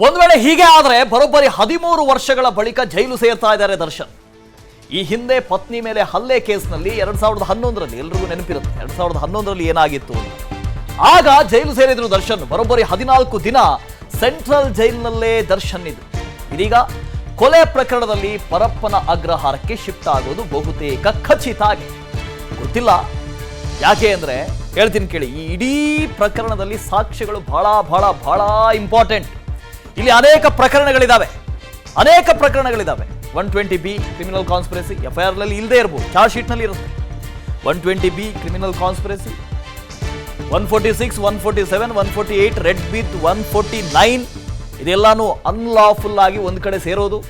ಒಂದು ವೇಳೆ ಹೀಗೆ ಆದರೆ ಬರೋಬ್ಬರಿ 13 ವರ್ಷಗಳ ಬಳಿಕ ಜೈಲು ಸೇರ್ತಾ ಇದ್ದಾರೆ ದರ್ಶನ್. ಈ ಹಿಂದೆ ಪತ್ನಿ ಮೇಲೆ ಹಲ್ಲೆ ಕೇಸ್ನಲ್ಲಿ 2011ರಲ್ಲಿ ಎಲ್ರಿಗೂ ನೆನಪಿರುತ್ತೆ 2011ರಲ್ಲಿ ಏನಾಗಿತ್ತು ಅಂತ. ಆಗ ಜೈಲು ಸೇರಿದ್ರು ದರ್ಶನ್. ಬರೋಬ್ಬರಿ 14 ದಿನ ಸೆಂಟ್ರಲ್ ಜೈಲಿನಲ್ಲೇ ದರ್ಶನ್ ಇದ್ರು. ಇದೀಗ ಕೊಲೆ ಪ್ರಕರಣದಲ್ಲಿ ಪರಪ್ಪನ ಅಗ್ರಹಾರಕ್ಕೆ ಶಿಫ್ಟ್ ಆಗೋದು ಬಹುತೇಕ ಖಚಿತ ಆಗಿದೆ. ಗೊತ್ತಿಲ್ಲ ಯಾಕೆ ಅಂದ್ರೆ ಹೇಳ್ತೀನಿ ಕೇಳಿ. ಈ ಇಡೀ ಪ್ರಕರಣದಲ್ಲಿ ಸಾಕ್ಷ್ಯಗಳು ಬಹಳ ಬಹಳ ಬಹಳ ಇಂಪಾರ್ಟೆಂಟ್. ಇಲ್ಲಿ ಅನೇಕ ಪ್ರಕರಣಗಳಿದಾವೆ. 120B ಕ್ರಿಮಿನಲ್ ಕಾನ್ಸ್ಪಿರಸಿ FIR ನಲ್ಲಿ ಇಲ್ಲದೆ ಇರಬಹುದು, ಚಾರ್ಜ್ ಶೀಟ್ ನಲ್ಲಿ ಇರುತ್ತೆ. 120B criminal conspiracy, 146, 147, 148, read with 149 ಇದೆಲ್ಲಾನು ಅನ್ಲಾಫುಲ್ ಆಗಿ ಒಂದ್ ಕಡೆ ಸೇರೋದು,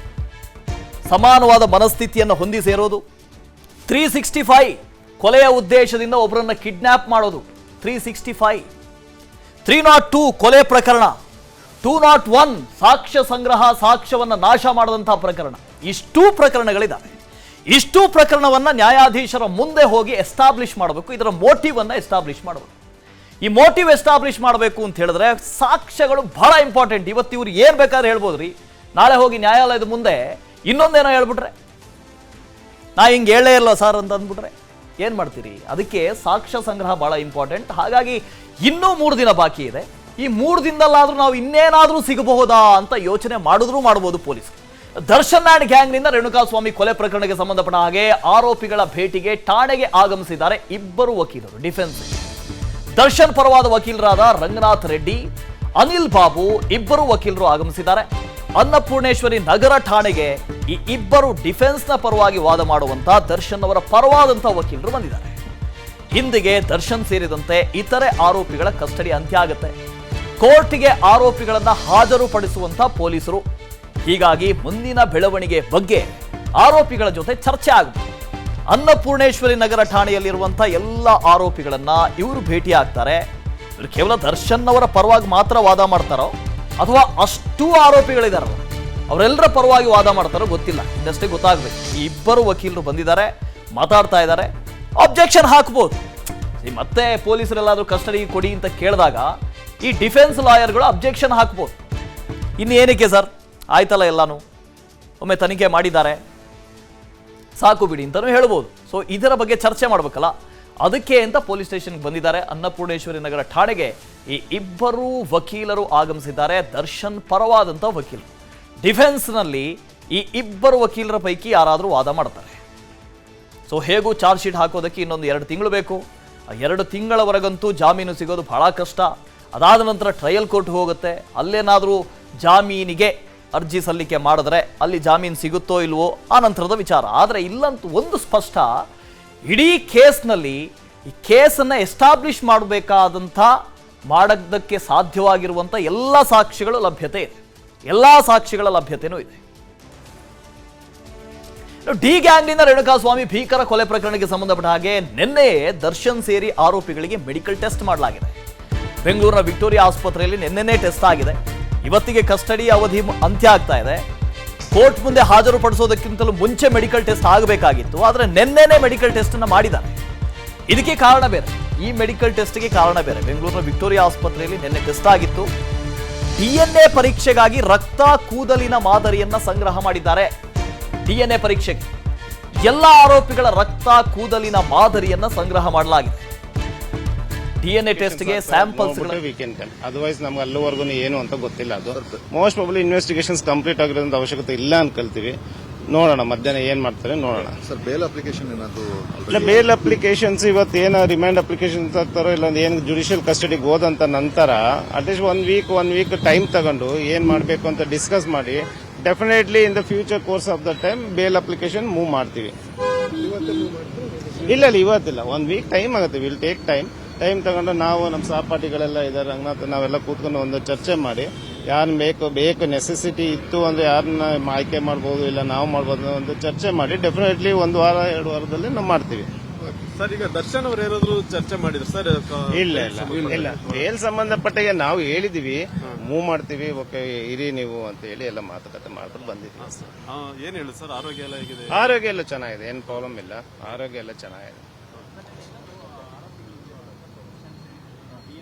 ಸಮಾನವಾದ ಮನಸ್ಥಿತಿಯನ್ನು ಹೊಂದಿ ಸೇರೋದು. 365 ಕೊಲೆಯ ಉದ್ದೇಶದಿಂದ ಒಬ್ಬರನ್ನ ಕಿಡ್ನಾಪ್ ಮಾಡೋದು. 365, 302 ಕೊಲೆ ಪ್ರಕರಣ, 201 ಸಾಕ್ಷ್ಯ ಸಂಗ್ರಹ, ಸಾಕ್ಷ್ಯವನ್ನ ನಾಶ ಮಾಡದಂತಹ ಪ್ರಕರಣ. ಇಷ್ಟೂ ಪ್ರಕರಣಗಳಿದ್ದಾವೆ. ಇಷ್ಟೂ ಪ್ರಕರಣವನ್ನ ನ್ಯಾಯಾಧೀಶರ ಮುಂದೆ ಹೋಗಿ ಎಸ್ಟಾಬ್ಲಿಷ್ ಮಾಡಬೇಕು. ಇದರ ಮೋಟಿವ್ ಅನ್ನ ಎಸ್ಟಾಬ್ಲಿಷ್ ಮಾಡಬೇಕು. ಈ ಮೋಟಿವ್ ಎಸ್ಟಾಬ್ಲಿಷ್ ಮಾಡಬೇಕು ಅಂತ ಹೇಳಿದ್ರೆ ಸಾಕ್ಷ್ಯಗಳು ಬಹಳ ಇಂಪಾರ್ಟೆಂಟ್. ಇವತ್ತು ಇವ್ರು ಏನ್ ಬೇಕಾದ್ರೆ ಹೇಳ್ಬೋದ್ರಿ, ನಾಳೆ ಹೋಗಿ ನ್ಯಾಯಾಲಯದ ಮುಂದೆ ಇನ್ನೊಂದೇನೋ ಹೇಳ್ಬಿಟ್ರೆ, ನಾ ಹಿಂಗೆ ಹೇಳೇ ಇಲ್ಲ ಸರ್ ಅಂತ ಅಂದ್ಬಿಟ್ರೆ ಏನ್ ಮಾಡ್ತೀರಿ? ಅದಕ್ಕೆ ಸಾಕ್ಷ್ಯ ಸಂಗ್ರಹ ಬಹಳ ಇಂಪಾರ್ಟೆಂಟ್. ಹಾಗಾಗಿ ಇನ್ನೂ 3 ದಿನ ಬಾಕಿ ಇದೆ. ಈ 3 ದಿನದಲ್ಲಾದ್ರೂ ನಾವು ಇನ್ನೇನಾದ್ರೂ ಸಿಗಬಹುದಾ ಅಂತ ಯೋಚನೆ ಮಾಡಬಹುದು ಪೊಲೀಸರು. ದರ್ಶನ್ ಆ್ಯಂಡ್ ಗ್ಯಾಂಗ್ನಿಂದ ರೇಣುಕಾಸ್ವಾಮಿ ಕೊಲೆ ಪ್ರಕರಣಕ್ಕೆ ಸಂಬಂಧಪಟ್ಟ ಹಾಗೆ ಆರೋಪಿಗಳ ಭೇಟಿಗೆ ಠಾಣೆಗೆ ಆಗಮಿಸಿದ್ದಾರೆ ಇಬ್ಬರು ವಕೀಲರು. ಡಿಫೆನ್ಸ್ ದರ್ಶನ್ ಪರವಾದ ವಕೀಲರಾದ ರಂಗನಾಥ್ ರೆಡ್ಡಿ, ಅನಿಲ್ ಬಾಬು ಇಬ್ಬರು ವಕೀಲರು ಆಗಮಿಸಿದ್ದಾರೆ. ಅನ್ನಪೂರ್ಣೇಶ್ವರಿ ನಗರ ಠಾಣೆಗೆ ಈ ಇಬ್ಬರು ಡಿಫೆನ್ಸ್ನ ಪರವಾಗಿ ವಾದ ಮಾಡುವಂತ ದರ್ಶನ್ ಅವರ ಪರವಾದಂತಹ ವಕೀಲರು ಬಂದಿದ್ದಾರೆ. ಇಂದಿಗೆ ದರ್ಶನ್ ಸೇರಿದಂತೆ ಇತರೆ ಆರೋಪಿಗಳ ಕಸ್ಟಡಿ ಅಂತ್ಯ ಆಗುತ್ತೆ. ಕೋರ್ಟ್ಗೆ ಆರೋಪಿಗಳನ್ನ ಹಾಜರುಪಡಿಸುವಂತ ಪೊಲೀಸರು. ಹೀಗಾಗಿ ಮುಂದಿನ ಬೆಳವಣಿಗೆ ಬಗ್ಗೆ ಆರೋಪಿಗಳ ಜೊತೆ ಚರ್ಚೆ ಆಗುತ್ತೆ. ಅನ್ನಪೂರ್ಣೇಶ್ವರಿ ನಗರ ಠಾಣೆಯಲ್ಲಿರುವಂತ ಎಲ್ಲ ಆರೋಪಿಗಳನ್ನ ಇವರು ಭೇಟಿ ಆಗ್ತಾರೆ. ಇವರು ಕೇವಲ ದರ್ಶನ್ ಅವರ ಪರವಾಗಿ ಮಾತ್ರ ವಾದ ಮಾಡ್ತಾರೋ ಅಥವಾ ಅಷ್ಟು ಆರೋಪಿಗಳಿದಾರಲ್ಲ ಅವರೆಲ್ಲರ ಪರವಾಗಿ ವಾದ ಮಾಡ್ತಾರೋ ಗೊತ್ತಿಲ್ಲ. ಇದಷ್ಟೇ ಗೊತ್ತಾಗ್ಬೇಕು. ಈ ಇಬ್ಬರು ವಕೀಲರು ಬಂದಿದ್ದಾರೆ, ಮಾತಾಡ್ತಾ ಇದ್ದಾರೆ. ಅಬ್ಜೆಕ್ಷನ್ ಹಾಕ್ಬೋದು. ಮತ್ತೆ ಪೊಲೀಸರೆಲ್ಲಾದ್ರೂ ಕಸ್ಟಡಿಗೆ ಕೊಡಿ ಅಂತ ಕೇಳಿದಾಗ ಈ ಡಿಫೆನ್ಸ್ ಲಾಯರ್ಗಳು ಅಬ್ಜೆಕ್ಷನ್ ಹಾಕ್ಬೋದು. ಇನ್ನೇನಕ್ಕೆ ಸರ್, ಆಯ್ತಲ್ಲ ಎಲ್ಲಾನು ಒಮ್ಮೆ ತನಿಖೆ ಮಾಡಿದ್ದಾರೆ ಸಾಕು ಬಿಡಿ ಅಂತಲೂ ಹೇಳ್ಬೋದು. ಸೊ ಇದರ ಬಗ್ಗೆ ಚರ್ಚೆ ಮಾಡ್ಬೇಕಲ್ಲ, ಅದಕ್ಕೆ ಅಂತ ಪೊಲೀಸ್ ಸ್ಟೇಷನ್ಗೆ ಬಂದಿದ್ದಾರೆ. ಅನ್ನಪೂರ್ಣೇಶ್ವರಿ ನಗರ ಠಾಣೆಗೆ ಈ ಇಬ್ಬರು ವಕೀಲರು ಆಗಮಿಸಿದ್ದಾರೆ. ದರ್ಶನ್ ಪರವಾದಂಥ ವಕೀಲರು. ಡಿಫೆನ್ಸ್ನಲ್ಲಿ ಈ ಇಬ್ಬರು ವಕೀಲರ ಪೈಕಿ ಯಾರಾದರೂ ವಾದ ಮಾಡ್ತಾರೆ. ಸೊ ಹೇಗೂ ಚಾರ್ಜ್ ಶೀಟ್ ಹಾಕೋದಕ್ಕೆ ಇನ್ನೊಂದು 2 ತಿಂಗಳು ಬೇಕು. ಆ 2 ತಿಂಗಳವರೆಗಂತೂ ಜಾಮೀನು ಸಿಗೋದು ಬಹಳ ಕಷ್ಟ. ಅದಾದ ನಂತರ ಟ್ರಯಲ್ ಕೋರ್ಟ್ ಹೋಗುತ್ತೆ. ಅಲ್ಲೇನಾದರೂ ಜಾಮೀನಿಗೆ ಅರ್ಜಿ ಸಲ್ಲಿಕೆ ಮಾಡಿದ್ರೆ ಅಲ್ಲಿ ಜಾಮೀನು ಸಿಗುತ್ತೋ ಇಲ್ವೋ ಆ ನಂತರದ ವಿಚಾರ. ಆದರೆ ಇಲ್ಲಂತೂ ಒಂದು ಸ್ಪಷ್ಟ, ಇಡೀ ಕೇಸ್ನಲ್ಲಿ ಈ ಕೇಸನ್ನು ಎಸ್ಟಾಬ್ಲಿಷ್ ಮಾಡೋದಕ್ಕೆ ಸಾಧ್ಯವಾಗಿರುವಂಥ ಎಲ್ಲ ಸಾಕ್ಷಿಗಳ ಲಭ್ಯತೆ ಇದೆ. ಎಲ್ಲ ಸಾಕ್ಷಿಗಳ ಲಭ್ಯತೆಯೂ ಇದೆ. ಡಿ ಗ್ಯಾಂಗ್ನಿಂದ ರೇಣುಕಾಸ್ವಾಮಿ ಭೀಕರ ಕೊಲೆ ಪ್ರಕರಣಕ್ಕೆ ಸಂಬಂಧಪಟ್ಟ ಹಾಗೆ ನಿನ್ನೆ ದರ್ಶನ್ ಸೇರಿ ಆರೋಪಿಗಳಿಗೆ ಮೆಡಿಕಲ್ ಟೆಸ್ಟ್ ಮಾಡಲಾಗಿದೆ. ಬೆಂಗಳೂರಿನ ವಿಕ್ಟೋರಿಯಾ ಆಸ್ಪತ್ರೆಯಲ್ಲಿ ನಿನ್ನೆನೇ ಟೆಸ್ಟ್ ಆಗಿದೆ. ಇವತ್ತಿಗೆ ಕಸ್ಟಡಿ ಅವಧಿ ಅಂತ್ಯ ಆಗ್ತಾ ಇದೆ. ಕೋರ್ಟ್ ಮುಂದೆ ಹಾಜರುಪಡಿಸೋದಕ್ಕಿಂತಲೂ ಮುಂಚೆ ಮೆಡಿಕಲ್ ಟೆಸ್ಟ್ ಆಗಬೇಕಾಗಿತ್ತು. ಆದರೆ ನಿನ್ನೆನೇ ಮೆಡಿಕಲ್ ಟೆಸ್ಟ್ ಅನ್ನು ಮಾಡಿದ್ದಾರೆ. ಇದಕ್ಕೆ ಕಾರಣ ಬೇರೆ, ಈ ಮೆಡಿಕಲ್ ಟೆಸ್ಟ್ಗೆ ಕಾರಣ ಬೇರೆ. ಬೆಂಗಳೂರಿನ ವಿಕ್ಟೋರಿಯಾ ಆಸ್ಪತ್ರೆಯಲ್ಲಿ ನಿನ್ನೆ ಟೆಸ್ಟ್ ಆಗಿತ್ತು. DNA ಪರೀಕ್ಷೆಗಾಗಿ ರಕ್ತ ಕೂದಲಿನ ಮಾದರಿಯನ್ನ ಸಂಗ್ರಹ ಮಾಡಿದ್ದಾರೆ. DNA ಪರೀಕ್ಷೆಗೆ ಎಲ್ಲ ಆರೋಪಿಗಳ ರಕ್ತ ಕೂದಲಿನ ಮಾದರಿಯನ್ನ ಸಂಗ್ರಹ ಮಾಡಲಾಗಿದೆ. DNA ಟೆಸ್ಟ್ಗೆ ಸ್ಯಾಂಪಲ್ಸ್ ಅದರ್ವೈಸ್ ನಮ್ಗೆ ಅಲ್ಲಿವರೆಗೂ ಏನು ಅಂತ ಗೊತ್ತಿಲ್ಲ. ಅದು ಮೋಸ್ಟ್ ಪ್ರಾಬಬ್ಲಿ ಇನ್ವೆಸ್ಟಿಗೇಷನ್ಸ್ ಕಂಪ್ಲೀಟ್ ಆಗಿರೋದ್ರಿಂದ ಅವಶ್ಯಕತೆ ಇಲ್ಲ ಅನ್ಕೊಳ್ತೀವಿ. ನೋಡೋಣ ಮಧ್ಯಾಹ್ನ ಏನ್ ಮಾಡ್ತಾರೆ ನೋಡೋಣ. ಸರ್ ಬೇಲ್ ಅಪ್ಲಿಕೇಶನ್ ಏನಾದ್ರು ಇಲ್ಲ, ಬೇಲ್ ಅಪ್ಲಿಕೇಶನ್ಸ್ ಇವತ್ತು ಏನೋ ರಿಮೈಂಡ್ ಅಪ್ಲಿಕೇಶನ್ಸ್ ಆಗ್ತಾರೋ ಇಲ್ಲ ಏನು ಜುಡಿಷಿಯಲ್ ಕಸ್ಟಡಿಗೆ ಹೋದಂತ ನಂತರ ಅಟ್ಲೀಸ್ಟ್ ಒನ್ ವೀಕ್ ಟೈಮ್ ತಗೊಂಡು ಏನ್ ಮಾಡಬೇಕು ಅಂತ ಡಿಸ್ಕಸ್ ಮಾಡಿ definitely in the future course of the time bale application move ಮಾಡ್ತೀವಿ. ಇಲ್ಲ ಇವತ್ತಿಲ್ಲ, 1 ವೀಕ್ ಟೈಮ್ ಆಗುತ್ತೆ. ವಿಲ್ ಟೇಕ್ ಟೈಮ್ ತಗೊಂಡು ನಾವು ನಮ್ಮ ಸಹಪಾಠಿಗಳೆಲ್ಲ ಇದ್ದಾರೆ, ರಂಗನಾಥ್ ನಾವೆಲ್ಲ ಕೂತ್ಕೊಂಡು ಒಂದು ಚರ್ಚೆ ಮಾಡಿ ಯಾರು ಬೇಕು ನೆಸೆಸಿಟಿ ಇತ್ತು ಅಂದ್ರೆ ಯಾರನ್ನ ಆಯ್ಕೆ ಮಾಡ್ಬೋದು ಇಲ್ಲ ನಾವು ಮಾಡ್ಬೋದು ಒಂದು ಚರ್ಚೆ ಮಾಡಿ ಡೆಫಿನೆಟ್ಲಿ 1 ವಾರ 2 ವಾರದಲ್ಲಿ ನಾವು ಮಾಡ್ತೀವಿ. ಸರ್ ಈಗ ದರ್ಶನ್ ಅವರು ಏನಾದ್ರು ಚರ್ಚೆ ಮಾಡಿದ್ರು ಸರ್? ಇಲ್ಲ ಬೇಲ್ ಸಂಬಂಧಪಟ್ಟ ನಾವು ಹೇಳಿದೀವಿ ಮೂವ್ ಮಾಡ್ತೀವಿ, ಓಕೆ ಇರಿ ನೀವು ಅಂತ ಹೇಳಿ ಎಲ್ಲ ಮಾತುಕತೆ ಮಾಡ್ಬಿಟ್ಟು ಬಂದಿದ್ದೀವಿ. ಏನ್ ಹೇಳಿ ಸರ್, ಆರೋಗ್ಯ ಎಲ್ಲ ಹೇಗಿದೆ? ಆರೋಗ್ಯ ಎಲ್ಲ ಚೆನ್ನಾಗಿದೆ, ಏನ್ ಪ್ರಾಬ್ಲಮ್ ಇಲ್ಲ, ಆರೋಗ್ಯ ಎಲ್ಲ ಚೆನ್ನಾಗಿದೆ.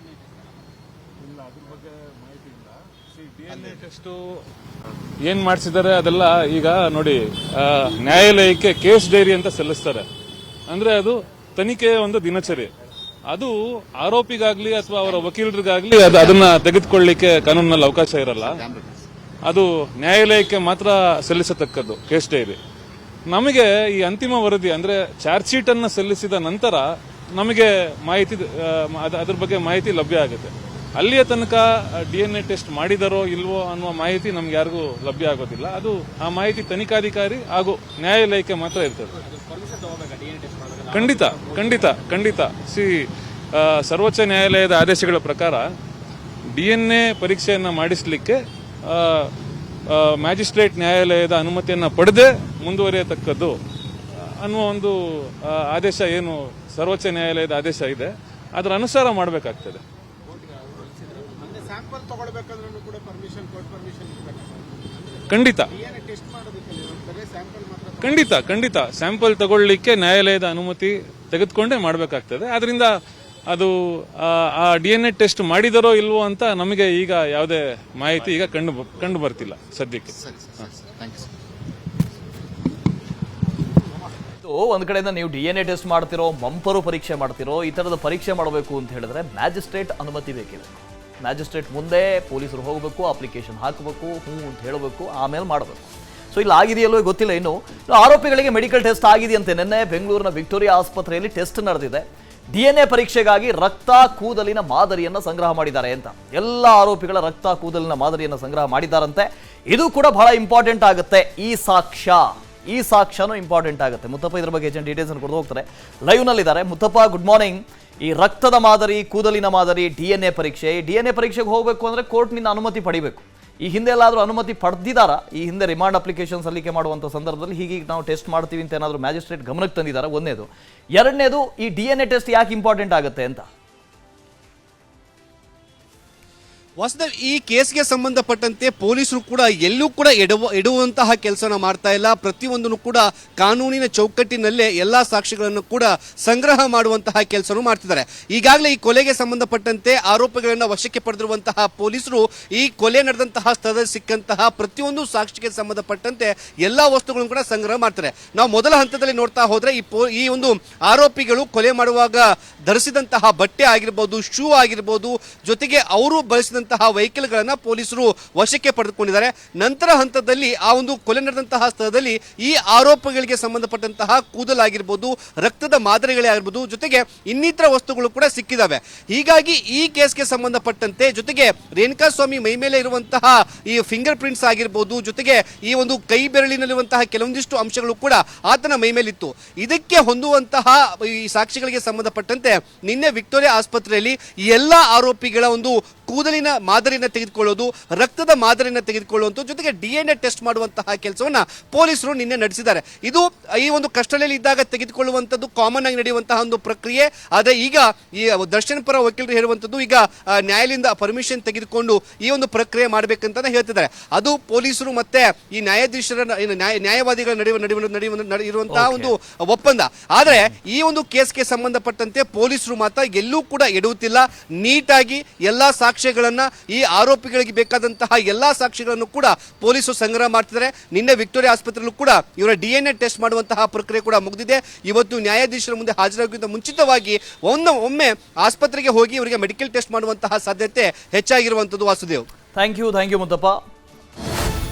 ಟೆಸ್ಟು ಏನ್ ಮಾಡಿಸಿದ್ದಾರೆ ಅದೆಲ್ಲ ಈಗ ನೋಡಿ, ನ್ಯಾಯಾಲಯಕ್ಕೆ ಕೇಸ್ ಡೈರಿ ಅಂತ ಸಲ್ಲಿಸ್ತಾರೆ. ಅಂದ್ರೆ ಅದು ತನಿಖೆಯ ಒಂದು ದಿನಚರಿ. ಅದು ಆರೋಪಿಗಾಗ್ಲಿ ಅಥವಾ ಅವರ ವಕೀಲರಿಗಾಗ್ಲಿ ಅದನ್ನ ತೆಗೆದುಕೊಳ್ಳಿಕ್ಕೆ ಕಾನೂನಿನಲ್ಲಿ ಅವಕಾಶ ಇರಲ್ಲ. ಅದು ನ್ಯಾಯಾಲಯಕ್ಕೆ ಮಾತ್ರ ಸಲ್ಲಿಸತಕ್ಕದ್ದು ಕೇಸ್ ಡೈರಿ. ನಮಗೆ ಈ ಅಂತಿಮ ವರದಿ ಅಂದ್ರೆ ಚಾರ್ಜ್ ಶೀಟ್ ಅನ್ನು ಸಲ್ಲಿಸಿದ ನಂತರ ನಮಗೆ ಮಾಹಿತಿ ಅದ್ರ ಬಗ್ಗೆ ಮಾಹಿತಿ ಲಭ್ಯ ಆಗುತ್ತೆ. ಅಲ್ಲಿಯ ತನಕ DNA ಟೆಸ್ಟ್ ಮಾಡಿದರೋ ಇಲ್ವೋ ಅನ್ನುವ ಮಾಹಿತಿ ನಮ್ಗೆ ಯಾರಿಗೂ ಲಭ್ಯ ಆಗೋದಿಲ್ಲ. ಅದು ಆ ಮಾಹಿತಿ ತನಿಖಾಧಿಕಾರಿ ಹಾಗೂ ನ್ಯಾಯಾಲಯಕ್ಕೆ ಮಾತ್ರ ಇರ್ತದೆ. ಖಂಡಿತ ಖಂಡಿತ ಖಂಡಿತ ಸರ್ವೋಚ್ಚ ನ್ಯಾಯಾಲಯದ ಆದೇಶಗಳ ಪ್ರಕಾರ DNA ಪರೀಕ್ಷೆಯನ್ನ ಮಾಡಿಸಲಿಕ್ಕೆ ಮ್ಯಾಜಿಸ್ಟ್ರೇಟ್ ನ್ಯಾಯಾಲಯದ ಅನುಮತಿಯನ್ನ ಪಡೆದೇ ಮುಂದುವರಿಯತಕ್ಕದ್ದು ಅನ್ನುವ ಒಂದು ಆದೇಶ ಏನು ಸರ್ವೋಚ್ಚ ನ್ಯಾಯಾಲಯದ ಆದೇಶ ಇದೆ, ಅದರ ಅನುಸಾರ ಮಾಡಬೇಕಾಗ್ತದೆ. ಖಂಡಿತ ಖಂಡಿತ ಖಂಡಿತ ಸ್ಯಾಂಪಲ್ ತಗೊಳ್ಳಿಕ್ಕೆ ನ್ಯಾಯಾಲಯದ ಅನುಮತಿ ತೆಗೆದುಕೊಂಡೇ ಮಾಡಬೇಕಾಗ್ತದೆ. ಆದ್ರಿಂದ ಅದು ಆ DNA ಟೆಸ್ಟ್ ಮಾಡಿದರೋ ಇಲ್ವೋ ಅಂತ ನಮಗೆ ಈಗ ಯಾವುದೇ ಮಾಹಿತಿ ಈಗ ಕಂಡು ಬರ್ತಿಲ್ಲ ಸದ್ಯಕ್ಕೆ. ಒಂದ್ ಕಡೆಯಿಂದ ನೀವು DNA ಟೆಸ್ಟ್ ಮಾಡ್ತಿರೋ, ಮಂಪರು ಪರೀಕ್ಷೆ ಮಾಡ್ತಿರೋ, ಈ ತರದ ಪರೀಕ್ಷೆ ಮಾಡಬೇಕು ಅಂತ ಹೇಳಿದ್ರೆ ಮ್ಯಾಜಿಸ್ಟ್ರೇಟ್ ಅನುಮತಿ ಬೇಕಿದೆ. ಮ್ಯಾಜಿಸ್ಟ್ರೇಟ್ ಮುಂದೆ ಪೊಲೀಸರು ಹೋಗಬೇಕು, ಅಪ್ಲಿಕೇಶನ್ ಹಾಕಬೇಕು, ಹ್ಞೂ ಅಂತ ಹೇಳಬೇಕು, ಆಮೇಲೆ ಮಾಡಬೇಕು. ಸೊ ಇಲ್ಲಿ ಆಗಿದೆಯಲ್ಲೋ ಗೊತ್ತಿಲ್ಲ. ಇನ್ನು ಆರೋಪಿಗಳಿಗೆ ಮೆಡಿಕಲ್ ಟೆಸ್ಟ್ ಆಗಿದೆಯಂತೆ. ನಿನ್ನೆ ಬೆಂಗಳೂರಿನ ವಿಕ್ಟೋರಿಯಾ ಆಸ್ಪತ್ರೆಯಲ್ಲಿ ಟೆಸ್ಟ್ ನಡೆದಿದೆ. DNA ಪರೀಕ್ಷೆಗಾಗಿ ರಕ್ತ ಕೂದಲಿನ ಮಾದರಿಯನ್ನು ಸಂಗ್ರಹ ಮಾಡಿದ್ದಾರೆ ಅಂತ. ಎಲ್ಲ ಆರೋಪಿಗಳ ರಕ್ತ ಕೂದಲಿನ ಮಾದರಿಯನ್ನು ಸಂಗ್ರಹ ಮಾಡಿದ್ದಾರಂತೆ. ಇದು ಕೂಡ ಬಹಳ ಇಂಪಾರ್ಟೆಂಟ್ ಆಗುತ್ತೆ. ಈ ಸಾಕ್ಷ್ಯನೂ ಇಂಪಾರ್ಟೆಂಟ್ ಆಗುತ್ತೆ. ಮುತ್ತಪ್ಪ ಇದ್ರ ಬಗ್ಗೆ ಹೆಚ್ಚಿನ ಡೀಟೇಲ್ಸ್ ಕೊಟ್ಟು ಹೋಗ್ತಾರೆ. ಲೈವ್ ನಲ್ಲಿದ್ದಾರೆ ಮುತ್ತಪ್ಪ, ಗುಡ್ ಮಾರ್ನಿಂಗ್. ಈ ರಕ್ತದ ಮಾದರಿ, ಕೂದಲಿನ ಮಾದರಿ, DNA ಪರೀಕ್ಷೆ. ಈ DNA ಪರೀಕ್ಷೆಗೆ ಹೋಗಬೇಕು ಅಂದ್ರೆ ಕೋರ್ಟ್ನಿಂದ ಅನುಮತಿ ಪಡಿಬೇಕು. ಈ ಹಿಂದೆ ಎಲ್ಲಾದರೂ ಅನುಮತಿ ಪಡೆದಿದ್ದಾರಾ? ಈ ಹಿಂದೆ ರಿಮಾಂಡ್ ಅಪ್ಲಿಕೇಶನ್ ಸಲ್ಲಿಕೆ ಮಾಡುವಂಥ ಸಂದರ್ಭದಲ್ಲಿ ಹೀಗೆ ನಾವು ಟೆಸ್ಟ್ ಮಾಡ್ತೀವಿ ಅಂತ ಏನಾದರೂ ಮ್ಯಾಜಿಸ್ಟ್ರೇಟ್ ಗಮನಕ್ಕೆ ತಂದಿದ್ದಾರೆ? ಒಂದನೇದು. ಎರಡನೇದು, ಈ DNA ಟೆಸ್ಟ್ ಯಾಕೆ ಇಂಪಾರ್ಟೆಂಟ್ ಆಗುತ್ತೆ ಅಂತ. ವಾಸ್ತವ ಈ ಕೇಸ್ಗೆ ಸಂಬಂಧಪಟ್ಟಂತೆ ಪೊಲೀಸರು ಕೂಡ ಎಲ್ಲೂ ಕೂಡ ಎಡುವಂತಹ ಕೆಲಸನ ಮಾಡ್ತಾ ಇಲ್ಲ. ಪ್ರತಿಯೊಂದನ್ನು ಕೂಡ ಕಾನೂನಿನ ಚೌಕಟ್ಟಿನಲ್ಲೇ ಎಲ್ಲಾ ಸಾಕ್ಷಿಗಳನ್ನು ಕೂಡ ಸಂಗ್ರಹ ಮಾಡುವಂತಹ ಕೆಲಸನೂ ಮಾಡ್ತಿದ್ದಾರೆ. ಈಗಾಗಲೇ ಈ ಕೊಲೆಗೆ ಸಂಬಂಧಪಟ್ಟಂತೆ ಆರೋಪಿಗಳನ್ನು ವಶಕ್ಕೆ ಪಡೆದಿರುವಂತಹ ಪೊಲೀಸರು ಈ ಕೊಲೆ ನಡೆದಂತಹ ಸ್ಥಳದಲ್ಲಿ ಸಿಕ್ಕಂತಹ ಪ್ರತಿಯೊಂದು ಸಾಕ್ಷಿಗೆ ಸಂಬಂಧಪಟ್ಟಂತೆ ಎಲ್ಲಾ ವಸ್ತುಗಳನ್ನು ಕೂಡ ಸಂಗ್ರಹ ಮಾಡ್ತಾರೆ. ನಾವು ಮೊದಲ ಹಂತದಲ್ಲಿ ನೋಡ್ತಾ ಹೋದ್ರೆ ಈ ಒಂದು ಆರೋಪಿಗಳು ಕೊಲೆ ಮಾಡುವಾಗ ಧರಿಸಿದಂತಹ ಬಟ್ಟೆ ಆಗಿರ್ಬೋದು, ಶೂ ಆಗಿರ್ಬೋದು, ಜೊತೆಗೆ ಅವರು ಬಳಸಿದ ವೆಹಿಕಲ್ ಗಳನ್ನ ಪೊಲೀಸರು ವಶಕ್ಕೆ ಪಡೆದುಕೊಂಡಿದ್ದಾರೆ. ನಂತರ ಹಂತದಲ್ಲಿ ಆ ಒಂದು ಕೊಲೆ ನಡೆದಂತಹ ಸ್ಥಳದಲ್ಲಿ ಈ ಆರೋಪಗಳಿಗೆ ಸಂಬಂಧಪಟ್ಟಂತಹ ಕೂದಲಾಗಿರ್ಬೋದು, ರಕ್ತದ ಮಾದರಿಗಳೇ ಆಗಿರ್ಬೋದು, ಜೊತೆಗೆ ಇನ್ನಿತರ ವಸ್ತುಗಳು ಕೂಡ ಸಿಕ್ಕಿದಾವೆ. ಹೀಗಾಗಿ ಈ ಕೇಸ್ಗೆ ಸಂಬಂಧಪಟ್ಟಂತೆ ಜೊತೆಗೆ ರೇಣುಕಾಸ್ವಾಮಿ ಮೈ ಮೇಲೆ ಇರುವಂತಹ ಈ ಫಿಂಗರ್ ಪ್ರಿಂಟ್ಸ್ ಆಗಿರ್ಬೋದು, ಜೊತೆಗೆ ಈ ಒಂದು ಕೈ ಬೆರಳಿನಲ್ಲಿರುವಂತಹ ಕೆಲವೊಂದಿಷ್ಟು ಅಂಶಗಳು ಕೂಡ ಆತನ ಮೈ ಮೇಲಿತ್ತು. ಇದಕ್ಕೆ ಹೊಂದುವಂತಹ ಈ ಸಾಕ್ಷಿಗಳಿಗೆ ಸಂಬಂಧಪಟ್ಟಂತೆ ನಿನ್ನೆ ವಿಕ್ಟೋರಿಯಾ ಆಸ್ಪತ್ರೆಯಲ್ಲಿ ಎಲ್ಲ ಆರೋಪಿಗಳ ಒಂದು ಕೂದಲಿನ ಮಾದರಿಯನ್ನು ತೆಗೆದುಕೊಳ್ಳೋದು, ರಕ್ತದ ಮಾದರಿಯನ್ನು ತೆಗೆದುಕೊಳ್ಳುವಂಥದ್ದು, ಜೊತೆಗೆ DNA ಟೆಸ್ಟ್ ಮಾಡುವಂತಹ ಕೆಲಸವನ್ನ ಪೊಲೀಸರು ನಿನ್ನೆ ನಡೆಸಿದ್ದಾರೆ. ಇದು ಈ ಒಂದು ಕಸ್ಟಡಿಯಲ್ಲಿ ಇದ್ದಾಗ ತೆಗೆದುಕೊಳ್ಳುವಂಥದ್ದು ಕಾಮನ್ ಆಗಿ ನಡೆಯುವಂತಹ ಒಂದು ಪ್ರಕ್ರಿಯೆ. ಆದರೆ ಈಗ ಈ ದರ್ಶನ್ ಪರ ವಕೀಲರು ಹೇಳುವಂಥದ್ದು ಈಗ ನ್ಯಾಯಾಲಯದಿಂದ ಪರ್ಮಿಷನ್ ತೆಗೆದುಕೊಂಡು ಈ ಒಂದು ಪ್ರಕ್ರಿಯೆ ಮಾಡಬೇಕಂತ ಹೇಳ್ತಿದ್ದಾರೆ. ಅದು ಪೊಲೀಸರು ಮತ್ತೆ ಈ ನ್ಯಾಯಾಧೀಶರ ನ್ಯಾಯವಾದಿಗಳ ನಡುವೆ ಇರುವಂತಹ ಒಂದು ಒಪ್ಪಂದ. ಆದರೆ ಈ ಒಂದು ಕೇಸ್ಗೆ ಸಂಬಂಧಪಟ್ಟಂತೆ ಪೊಲೀಸರು ಮಾತ್ರ ಎಲ್ಲೂ ಕೂಡ ಎಡುವುದಿಲ್ಲ. ನೀಟಾಗಿ ಎಲ್ಲಾ ಸಾಕ್ಷ್ಯಗಳನ್ನ, ಈ ಆರೋಪಿಗಳಿಗೆ ಬೇಕಾದಂತಹ ಎಲ್ಲಾ ಸಾಕ್ಷ್ಯಗಳನ್ನು ಕೂಡ ಪೊಲೀಸರು ಸಂಗ್ರಹ ಮಾಡ್ತಿದ್ದಾರೆ. ನಿನ್ನೆ ವಿಕ್ಟೋರಿಯಾ ಆಸ್ಪತ್ರೆಯಲ್ಲೂ ಕೂಡ ಇವರ DNA ಟೆಸ್ಟ್ ಮಾಡುವಂತಹ ಪ್ರಕ್ರಿಯೆ ಕೂಡ ಮುಗಿದಿದೆ. ಇವತ್ತು ನ್ಯಾಯಾಧೀಶರ ಮುಂದೆ ಹಾಜರಾಗುವುದಕ್ಕಿಂತ ಮುಂಚಿತವಾಗಿ ಒಮ್ಮೆ ಆಸ್ಪತ್ರೆಗೆ ಹೋಗಿ ಇವರಿಗೆ ಮೆಡಿಕಲ್ ಟೆಸ್ಟ್ ಮಾಡುವಂತಹ ಸಾಧ್ಯತೆ ಹೆಚ್ಚಾಗಿರುವಂತದ್ದು. Vasudev, thank you Muttappa.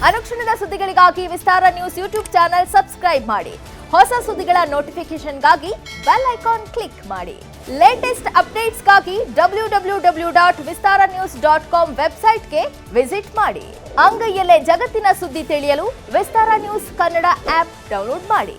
ಅನುಕ್ಷಣದ ಸುದ್ದಿಗಳಿಗಾಗಿ Vistara news YouTube channel subscribe ಮಾಡಿ. ಹೊಸ ಸುದ್ದಿಗಳ ನೋಟಿಫಿಕೇಶನ್ಗಾಗಿ ಬೆಲ್ ಐಕಾನ್ ಕ್ಲಿಕ್ ಮಾಡಿ. ಲೇಟೆಸ್ಟ್ ಅಪ್ಡೇಟ್ಸ್ಗಾಗಿ www.vistaranews.com ವೆಬ್ಸೈಟ್ಗೆ ವಿಸಿಟ್ ಮಾಡಿ. ಅಂಗೈಯಲ್ಲೇ ಜಗತ್ತಿನ ಸುದ್ದಿ ತಿಳಿಯಲು Vistara news Kannada app download ಮಾಡಿ.